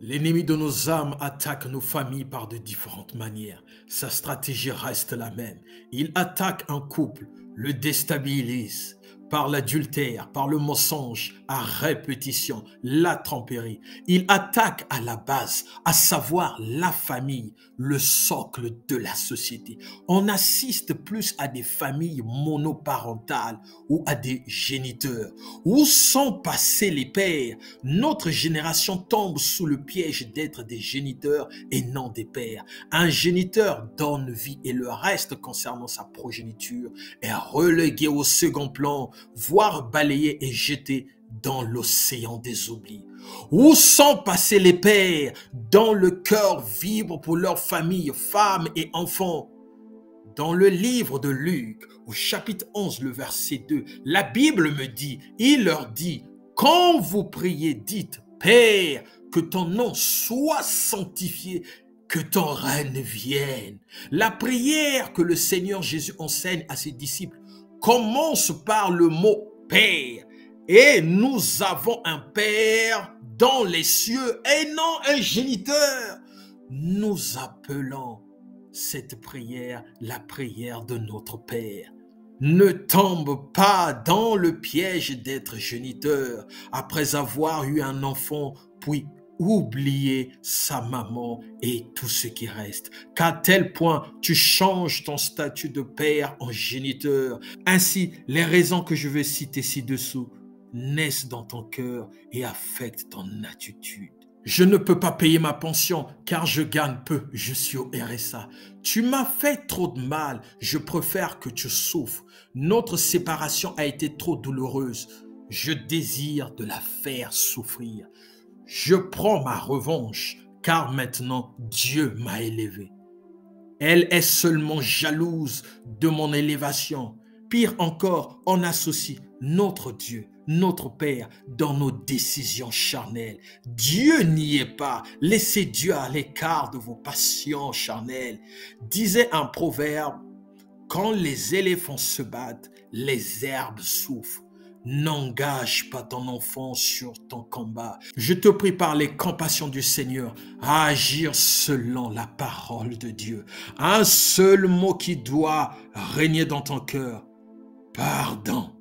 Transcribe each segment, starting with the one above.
L'ennemi de nos âmes attaque nos familles par de différentes manières. Sa stratégie reste la même. Il attaque un couple, le déstabilise par l'adultère, par le mensonge à répétition, la tromperie. Il attaque à la base, à savoir la famille, le socle de la société. On assiste plus à des familles monoparentales ou à des géniteurs. Où sont passés les pères? Notre génération tombe sous le piège d'être des géniteurs et non des pères. Un géniteur donne vie et le reste concernant sa progéniture est relégué au second plan, voire balayé et jeté dans l'océan des oublis. Où sont passés les pères dont le cœur vibre pour leur famille, femmes et enfants? Dans le livre de Luc, au chapitre 11, le verset 2, la Bible me dit, il leur dit, quand vous priez, dites, Père, que ton nom soit sanctifié, que ton règne vienne. La prière que le Seigneur Jésus enseigne à ses disciples commence par le mot Père. Et nous avons un Père dans les cieux et non un géniteur. Nous appelons cette prière la prière de notre Père. Ne tombe pas dans le piège d'être géniteur après avoir eu un enfant, puis oublier sa maman et tout ce qui reste. Qu'à tel point tu changes ton statut de père en géniteur. Ainsi, les raisons que je vais citer ci-dessous naissent dans ton cœur et affectent ton attitude. Je ne peux pas payer ma pension car je gagne peu, je suis au RSA. Tu m'as fait trop de mal, je préfère que tu souffres. Notre séparation a été trop douloureuse, je désire de la faire souffrir. Je prends ma revanche car maintenant Dieu m'a élevé. Elle est seulement jalouse de mon élévation. Pire encore, on associe notre Dieu, notre Père, dans nos décisions charnelles. Dieu n'y est pas. Laissez Dieu à l'écart de vos passions charnelles. Disait un proverbe, quand les éléphants se battent, les herbes souffrent. N'engage pas ton enfant sur ton combat. Je te prie par les compassions du Seigneur à agir selon la parole de Dieu. Un seul mot qui doit régner dans ton cœur. Pardon.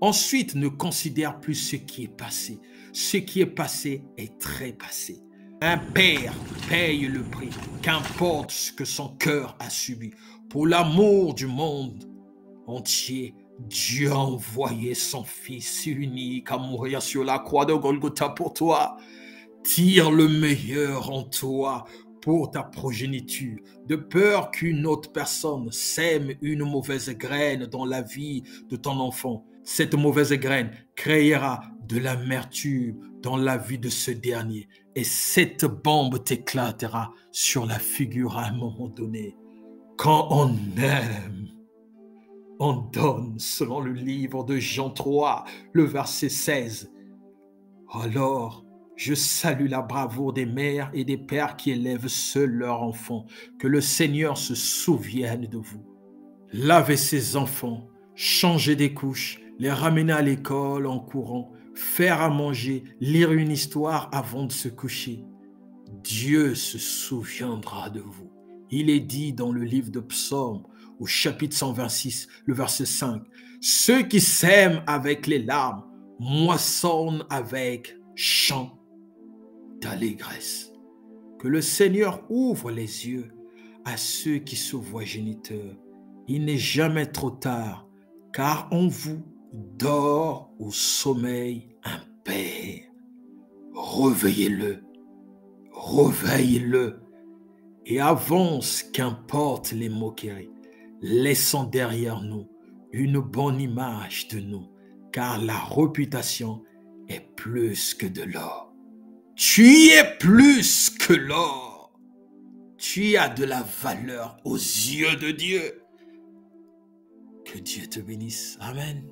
Ensuite, ne considère plus ce qui est passé. Ce qui est passé est très passé. Un père paye le prix, qu'importe ce que son cœur a subi. Pour l'amour du monde entier, Dieu a envoyé son Fils unique à mourir sur la croix de Golgotha pour toi. Tire le meilleur en toi pour ta progéniture, de peur qu'une autre personne sème une mauvaise graine dans la vie de ton enfant. Cette mauvaise graine créera de l'amertume dans la vie de ce dernier et cette bombe t'éclatera sur la figure à un moment donné. Quand on aime, on donne, selon le livre de Jean 3, le verset 16. Alors, je salue la bravoure des mères et des pères qui élèvent seuls leurs enfants. Que le Seigneur se souvienne de vous. Lavez ses enfants, changer des couches, les ramener à l'école en courant, faire à manger, lire une histoire avant de se coucher. Dieu se souviendra de vous. Il est dit dans le livre de Psaume, au chapitre 126, le verset 5, « Ceux qui sèment avec les larmes moissonnent avec chant d'allégresse. » Que le Seigneur ouvre les yeux à ceux qui se voient géniteurs. Il n'est jamais trop tard, car en vous dort au sommeil un Père. Réveillez-le, réveille-le et avance qu'importe les moqueries. Laissons derrière nous une bonne image de nous, car la réputation est plus que de l'or. Tu es plus que l'or. Tu as de la valeur aux yeux de Dieu. Que Dieu te bénisse. Amen.